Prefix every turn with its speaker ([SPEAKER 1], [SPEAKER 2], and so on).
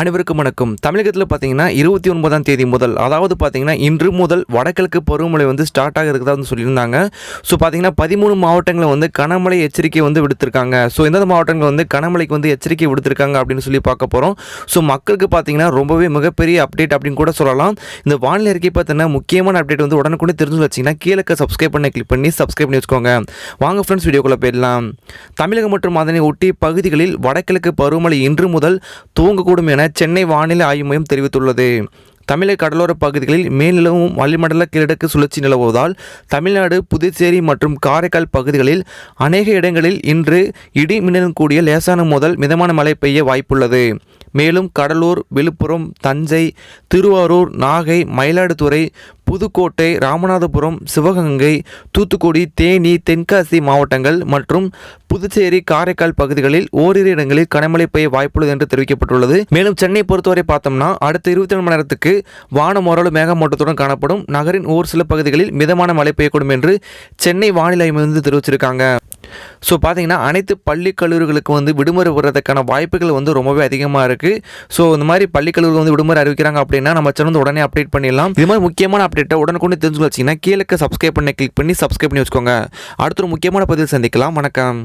[SPEAKER 1] அனைவருக்கும் வணக்கம். தமிழகத்தில் பார்த்தீங்கன்னா 29ஆம் தேதி முதல், அதாவது பார்த்தீங்கன்னா இன்று முதல் வடகிழக்கு பருவமழை ஸ்டார்ட் ஆக இருக்கிறதா சொல்லியிருந்தாங்க. ஸோ பார்த்தீங்கன்னா 13 மாவட்டங்களில் கனமழை எச்சரிக்கை விடுத்திருக்காங்க. ஸோ எந்தெந்த மாவட்டங்கள் கனமழைக்கு எச்சரிக்கை விடுத்திருக்காங்க அப்படின்னு சொல்லி பார்க்க போகிறோம். ஸோ மக்களுக்கு பார்த்தீங்கன்னா ரொம்பவே மிகப்பெரிய அப்டேட் அப்படின்னு கூட சொல்லலாம். இந்த வானிலை அறிக்கை பார்த்தீங்கன்னா முக்கியமான அப்டேட் உடனுக்குடனே தெரிஞ்சு வச்சிங்கன்னா கீழே சப்ஸ்கிரைப் பண்ணி கிளிக் பண்ணி சப்ஸ்கிரைப் பண்ணி வச்சுக்கோங்க. வாங்க ஃப்ரெண்ட்ஸ், வீடியோக்குள்ளே போயிடலாம். தமிழகம் மற்றும் அதனை ஒட்டிய பகுதிகளில் வடகிழக்கு பருவமழை இன்று முதல் துவங்கக்கூடும் என சென்னை வானிலை ஆய்வு மையம் தெரிவித்துள்ளது. தமிழக கடலோர பகுதிகளில் மேல்நிலவும் வளிமண்டல கிழக்கு சுழற்சி நிலவுவதால் தமிழ்நாடு, புதுச்சேரி மற்றும் காரைக்கால் பகுதிகளில் அநேக இடங்களில் இன்று இடி மின்னலுடன் கூடிய லேசான முதல் மிதமான மழை பெய்ய வாய்ப்புள்ளது. மேலும் கடலூர், விழுப்புரம், தஞ்சை, திருவாரூர், நாகை, மயிலாடுதுறை, புதுக்கோட்டை, ராமநாதபுரம், சிவகங்கை, தூத்துக்குடி, தேனி, தென்காசி மாவட்டங்கள் மற்றும் புதுச்சேரி, காரைக்கால் பகுதிகளில் ஓரிரு இடங்களில் கனமழை பெய்ய வாய்ப்புள்ளது என்று தெரிவிக்கப்பட்டுள்ளது. மேலும் சென்னை பொறுத்தவரை பார்த்தோம்னா அடுத்த 24 மணி நேரத்துக்கு வானம் ஓரளவு மேகமூட்டத்துடன் காணப்படும். நகரின் ஒரு சில பகுதிகளில் மிதமான மழை பெய்யக்கூடும் என்று சென்னை வானிலை மையம் தெரிவிச்சிருக்காங்க. ஸோ பார்த்தீங்கன்னா அனைத்து பள்ளி கல்லூரிகளுக்கு விடுமுறை வர்றதுக்கான வாய்ப்புகள் ரொம்பவே அதிகமாக இருக்குது. ஸோ இந்த மாதிரி பள்ளி கல்லூரிகள் விடுமுறை அறிவிக்கிறாங்க அப்படின்னா நம்ம சேனல் உடனே அப்டேட் பண்ணிடலாம். இது மாதிரி முக்கியமான அப்டேட்டை உடனுக்குடனே தெரிஞ்சு வச்சிங்கன்னா கீழே சப்ஸ்கிரைப் பண்ணி கிளிக் பண்ணி சப்ஸ்கிரைப் பண்ணி வச்சுக்கோங்க. அடுத்த ஒரு முக்கியமான பதிவில் சந்திக்கலாம். வணக்கம்.